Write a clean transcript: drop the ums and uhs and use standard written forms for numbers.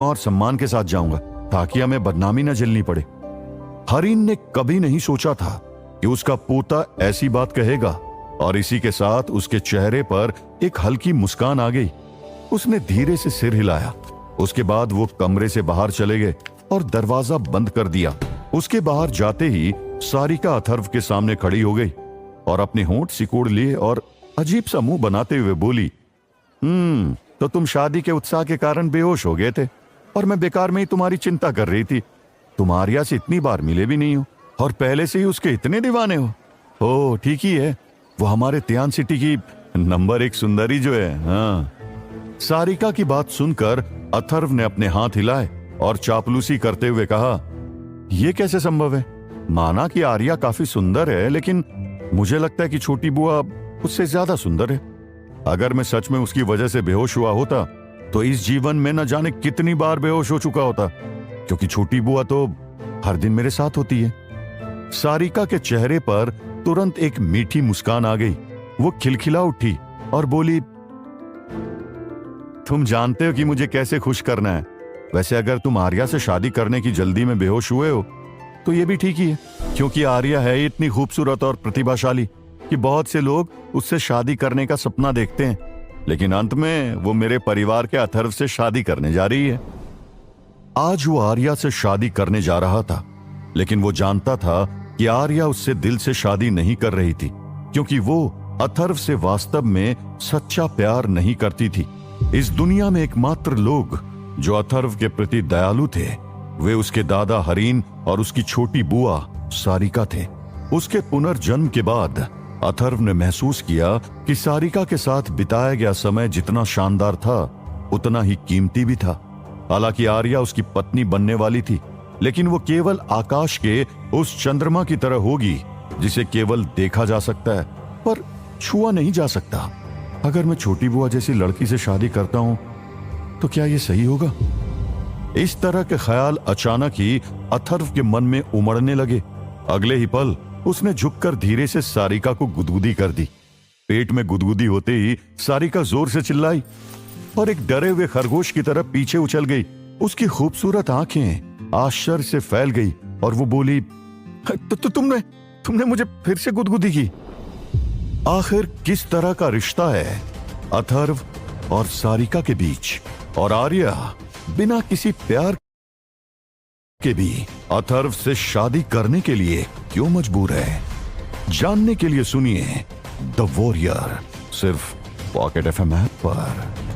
और सम्मान के साथ जाऊंगा ताकि हमें बदनामी न झेलनी पड़े। हरीन ने कभी नहीं सोचा था कि उसका पोता ऐसी बात कहेगा, और इसी के साथ उसके चेहरे पर एक हल्की मुस्कान आ गई। उसने धीरे से सिर हिलाया। उसके बाद वो कमरे से बाहर चले गए और दरवाजा बंद कर दिया। उसके बाहर जाते ही सारिका अथर्व के सामने खड़ी हो गई और अपने होंठ सिकोड़ लिए और अजीब सा मुंह बनाते हुए बोली, तो तुम शादी के उत्साह के कारण बेहोश हो गए थे और मैं बेकार में ही तुम्हारी चिंता कर रही थी। तुम आर्या से इतनी बार मिले भी नहीं हो और पहले से ही उसके इतने दीवाने हो। ओह ठीक ही है, वो हमारे त्यान सिटी की नंबर 1 सुंदरी जो है। हाँ। सारिका की बात सुनकर अथर्व ने अपने हाथ हिलाए और चापलूसी करते हुए कहा, यह कैसे संभव है? माना कि आर्या काफी सुंदर है, लेकिन मुझे लगता है कि छोटी बुआ उससे ज्यादा सुंदर है। अगर मैं सच में उसकी वजह से बेहोश हुआ होता तो इस जीवन में न जाने कितनी बार बेहोश हो चुका होता, क्योंकि छोटी बुआ तो हर दिन मेरे साथ होती है। सारिका के चेहरे पर तुरंत एक मीठी मुस्कान आ गई। वो खिलखिला उठी और बोली, तुम जानते हो कि मुझे कैसे खुश करना है। वैसे अगर तुम आर्या से शादी करने की जल्दी में बेहोश हुए हो तो ये भी ठीक ही है, क्योंकि आर्या है इतनी खूबसूरत और प्रतिभाशाली कि बहुत से लोग उससे शादी करने का सपना देखते हैं, लेकिन अंत में वो मेरे परिवार के अथर्व से शादी करने जा रही है। आज वो आर्या से शादी करने जा रहा था, लेकिन वो जानता था कि आर्या उससे दिल से शादी नहीं कर रही थी, क्योंकि वो अथर्व से वास्तव में सच्चा प्यार नहीं करती थी। इस दुनिया में एकमात्र लोग जो अथर्व के प्रति दयालु थे वे उसके दादा हरीन और उसकी छोटी बुआ सारिका थे। उसके पुनर्जन्म के बाद अथर्व ने महसूस किया कि सारिका के साथ बिताया गया समय जितना शानदार था उतना ही कीमती भी था। हालांकि आर्या उसकी पत्नी बनने वाली थी, लेकिन वो केवल आकाश के उस चंद्रमा की तरह होगी जिसे केवल देखा जा सकता है पर छुआ नहीं जा सकता। अगर मैं छोटी बुआ जैसी लड़की से शादी करता हूं तो क्या यह सही होगा? इस तरह के ख्याल अचानक ही अथर्व के मन में उमड़ने लगे। अगले ही पल उसने झुककर धीरे से सारिका को गुदगुदी कर दी। पेट में गुदगुदी होते ही सारिका जोर से चिल्लाई और एक डरे हुए खरगोश की तरह पीछे उछल गई। उसकी खूबसूरत आंखें आश्चर्य से फैल गई और वो बोली, तो तुमने मुझे फिर से गुदगुदी की। आखिर किस तरह का रिश्ता है अथर्व और सारिका के बीच, और आर्या बिना किसी प्यार के भी अथर्व से शादी करने के लिए क्यों मजबूर है? जानने के लिए सुनिए द वॉरियर, सिर्फ पॉकेट FM ऐप पर।